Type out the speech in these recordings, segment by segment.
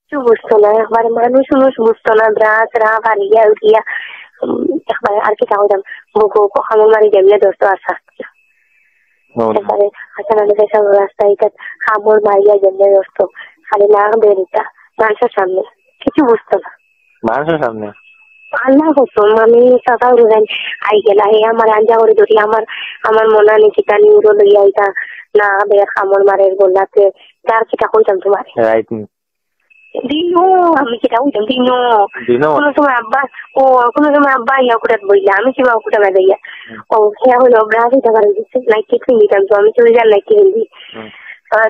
কিছু বুঝতো না, একবারে মানুষ বুঝতো না, ব্রাস রা পারিয়া উঠিয়া একবারে আর কি তাহতাম বুকু খামর মারি দেবলে দোস্ত আসা একবারে আচানক সব রাস্তায় খামর মারিয়া দেবলে দোস্ত খালি না বেরিতা মানুষের সামনে কিছু বুঝতো না, মানুষের সামনে আল্লাহ কসম আমি সকাল রোজান আই গেলা হে আমার আঞ্জা করে ধরি আমার মনা নিকিতা নিউরো লইয়া আইতা না বের খামর মারের গোল্লাতে তার কিটা কইতাম তোমার রাইট দিনো আমি কিটা কইতাম দিনো কোনো সময় আব্বা ইয়া করে বইলা আমি কি বাবা কুটা বাজাইয়া ও হে হলো ব্রাজি টাকারে দিছে লাইক কি নিতাম তো আমি চলে যাই লাইক হিন্দি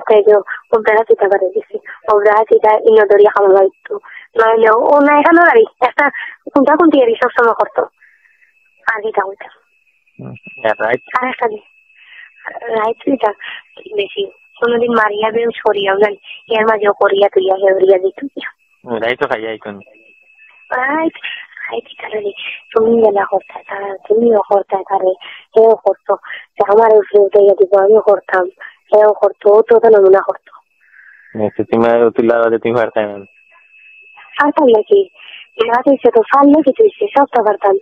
তাই যে ও ব্রাজি টাকারে দিছে ও ব্রাজিটা ইনো দরিয়া খামর মারতো নইলে ও না এখানে দাঁড়ি একটা কোনটা এরি সবসময় করতো আর কিটা কইতাম রাইট আর একটা রাইট কিটা বেশি কোনদিন মারিয়া বেউ সরিয়াও জানি এর মাঝেও করিয়া তুইয়া হেউরিয়া দিত রাইট খাইয়া আইতন রাইট রাইট কারণে তুমি না করতে তারা তুমিও করতে পারে হেও করতো আমার উঠে দিব আমিও করতাম হেও করতো ও তো নমুনা করতো তুমি পারতাম পারতাম নাকি রাত হয়েছে তো ফাললে কিছু হয়েছে সবটা পারতাম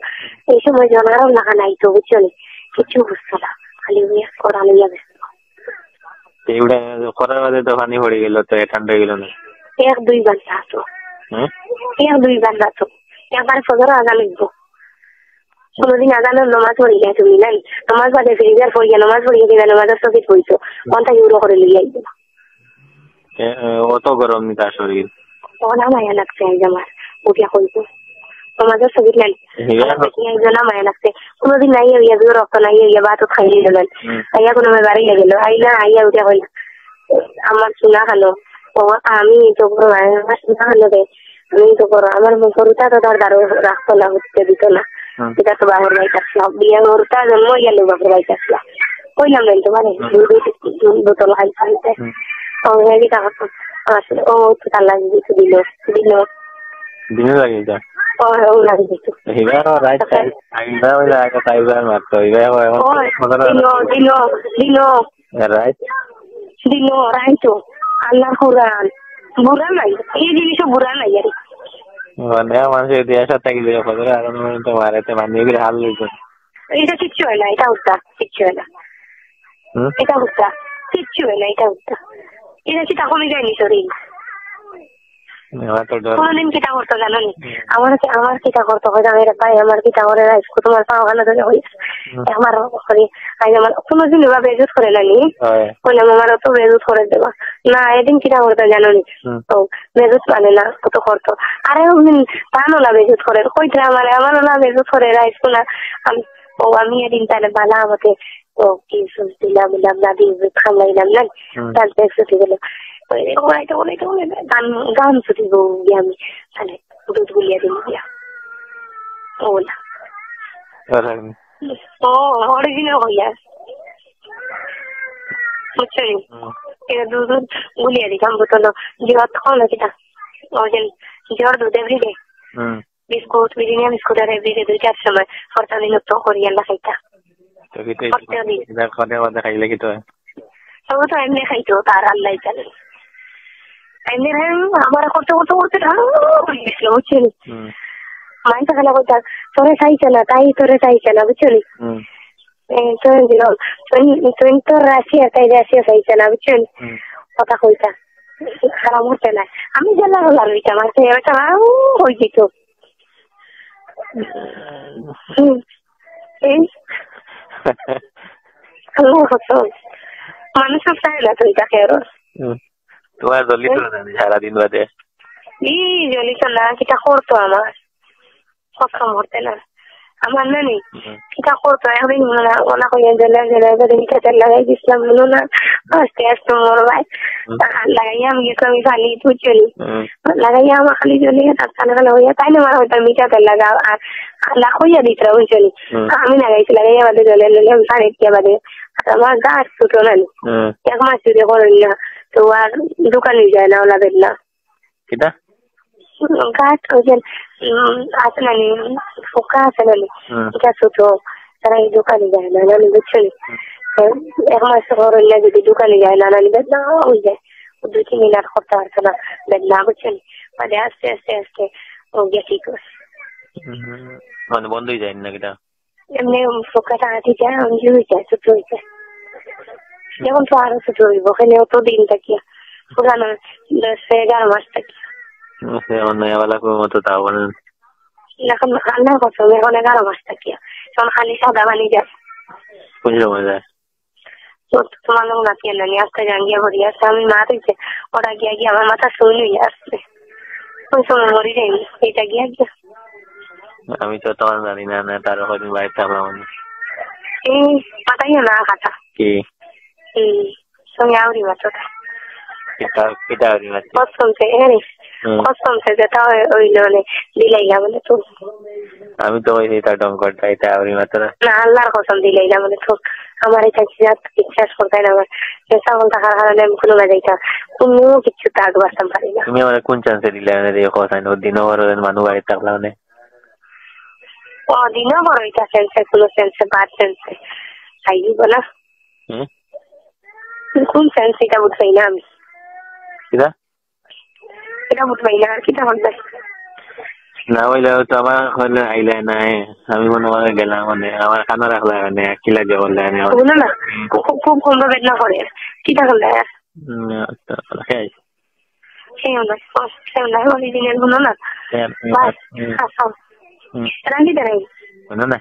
এই সময় জন আরাম লাগা নাই তো বুঝছো কিছু বুঝতো না খালি করা লইয়া ব্যস্ত এগুলা করার বাদে তো পানি পড়ে গেল তো ঠান্ডা হয়ে গেল না 1-2 ঘন্টা আসো 1-2 ঘন্টা তো একবার ফজর আজান লিখবো কোনদিন আজানের নামাজ পড়ি না তুমি নাই নামাজ বাদে ফিরিবার পড়িয়া নামাজ পড়িয়া দিবা নামাজের সঙ্গে পড়িছো কোনটা ইউরো করে লিয়ে আইবো অত গরম নি তার শরীর ওনা মায়া লাগছে আজ আমার উঠিয়া কইতো নামাজের সঙ্গে নাই না মায়া লাগছে কোনদিন নাই ইয়া রক্ত নাই ইয়া ভাত খাইয়ে গেলেন আইয়া কোনো বাড়ি গেল আইয়া উঠিয়া কইলা আমার শোনা খালো ও আমি তো বড় শোনা খালো রে আমি তো বড় আমার গরুটা তো তার দাঁড়ো রাখতো না হতে দিত না এটা তো বাহির বাইতে আসলাম বিয়া গরুটা জন্ম গেল বাপের বাইতে আসলাম কইলাম না তো মানে বোতল খাইতে ও হেরি টাকা আসলে ও তো তার লাগে দিত দিল লাগে যা ও লাগে দিত হিগার রাইট আইবা ওইলা আগে তাইবার মারতো হিগা দিলো রাইট দিলো রাইট আল্লাহ কুরআন বুড়া নাই এই জিনিস বুড়া নাই আরে মানে মানুষের দেশা থাকি যে ফজরে আগুন তো মারাতে মানিয়ে হাল লইছে এটা কিচ্ছু হয় না এটা উত্তর কিচ্ছু হয় না এটা উত্তর কিচ্ছু হয় না এটা উত্তর এটা কি তখনই যায়নি শরীর কোনদিন কিটা করতো জানো নি আমার কিটা করতো ভাই আমার কিটা করে রাইসকো তোমার পাওয়াখানা ধরে হয়েছে আমার আমার কোনোদিন এবার বেজুত করে নানি বললাম আমার অত বেজুত করে দেবা না এদিন কিটা করতো জানো নি তো বেজুত মানে না কত করতো আরে পানো না বেজুত করে কইতে আমারও না বেজুত করে রাইসকো না আমি এদিন তাহলে বালা আমাকে ও কি দিলাম না দিয়ে খামলাইলাম না তার দেখতে গেলো গান ছুটি গিয়ে আমি তাহলে দুধ গুলিয়া দিন গিয়া ওলা ও অরিজিনাল হইয়া বুঝছো এটা দুধ গুলিয়া দিতাম বোতল জ্বর খাও না সেটা জ্বর দুধ এভরিডে বিস্কুট বিরিয়ানি বিস্কুট আর এভরিডে 2-4 সময় ফরতা দিন তো করিয়াল্লা খাইতা খাইলে কি তো সব তো এমনি খাইতো তার আল্লাহ জানে এমনি আমার করতে বুঝছি মাইটা খেলা করতে তোরে চাইছে না তাই তোরে চাইছে না বুঝলি তোর রাশিয়া তাই রাশিয়া চাইছে না বুঝছেন কথা কইতা খারাপ হচ্ছে না আমি জানা হলাম আমার হয়ে যেত মানুষের চাই না তুই তাকে আরো তোমার জলি তো সারাদিন বাদে জলি তো না কিটা করতো আমার কথা মরতে না আমার নানি কিটা করতো এখন ওনা কইয়া জেলে লাগাই দিছিলাম বলো না আস্তে আস্তে মোর ভাই লাগাইয়া আমি আমি খালি তুই লাগাইয়া আমার খালি জলি তার কানে কানে হইয়া তাই না আমার হয়তো মিঠা তেল লাগা আর লাগাইয়া দিত বুঝলি আমি লাগাইছি লাগাইয়া বাদে জলে আমি পানি দিয়ে বাদে আমার গাছ ছুটো নানি 1 মাস যদি করেন না তো আর দোকানে যায় না ওলা বেদনা কিটা গাছ ওই আছে নানি পোকা আছে নানি এটা ছোট তারা এই দোকানে যায় না নানি বুঝলি 1 মাস করেন না যদি দোকানে যায় না নানি বেদনা হয়ে যায় 2-3 দিন আর করতে পারতো না বেদনা বুঝলি পরে আস্তে আস্তে আস্তে ও গিয়ে ঠিক হচ্ছে। মানে বন্ধই যায় না কিটা এমনি ফোকা টানাটি যায় অঞ্জি হয়েছে ছোট হয়েছে যেমন তো আরো ছোট হইব ওখানে অত দিন থাকিয়া পুরানো 10-11 মাস থাকিয়া নয়াবেলা মতো তাও বলেন এখন আল্লাহ কসম এখন 11 মাস থাকিয়া তখন খালি সাদা পানি যায়। কোন সময় যায় তোমার লোক নাকি এনে আজকে জাঙ্গিয়া ভরি আসছে আমি মা দিচ্ছে ওরা গিয়া গিয়ে আমার মাথা শুনে নিয়ে আসছে ওই সময় মরি যায়নি এটা গিয়া গিয়া আমি তো তোমার জানি না না তার কদিন বাড়িতে থাকলাম এই পাতাইও না কাটা কি এই সঙ্গে আউরি মাত্র কিটা আউরি মাত্র কসমছে হ্যাঁ কসমছে যেটা হইলো মানে দিলাইলা বলে তো আমি তো ওই এটা ডঙ্করটা এটা আউরি মাত্র না আল্লাহর কসম দিলাইলা বলে তো আমার এটা বিশ্বাস করতে না আমার ছাগল থাকার কারণে আমি কোনো বাজাইটা তুমিও কিছু তাক বাঁচতাম পারি না। তুমি আমার কোন চান্সে দিলে কথা দিনও বড় মানুষ বাড়িতে থাকলাম না দিনও বড় এটা সেন্সে কোনো সেন্সে বাদ সেন্সে খাইব না কোন সেন্স এটা বুঝবাই না আমি এটা বুঝবাই না আর কিটা বলবে না হইলে তো আমার হলে আইলে নাই আমি মনে মনে গেলাম মানে আমার খানা রাখলাম মানে কি লাগে বললে বলো না খুব কম বেদনা করে কিটা করলে সেও না ওই দিনের গুলো না রাখি দেয় না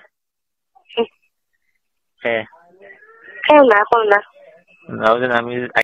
সেও না এখন না আমি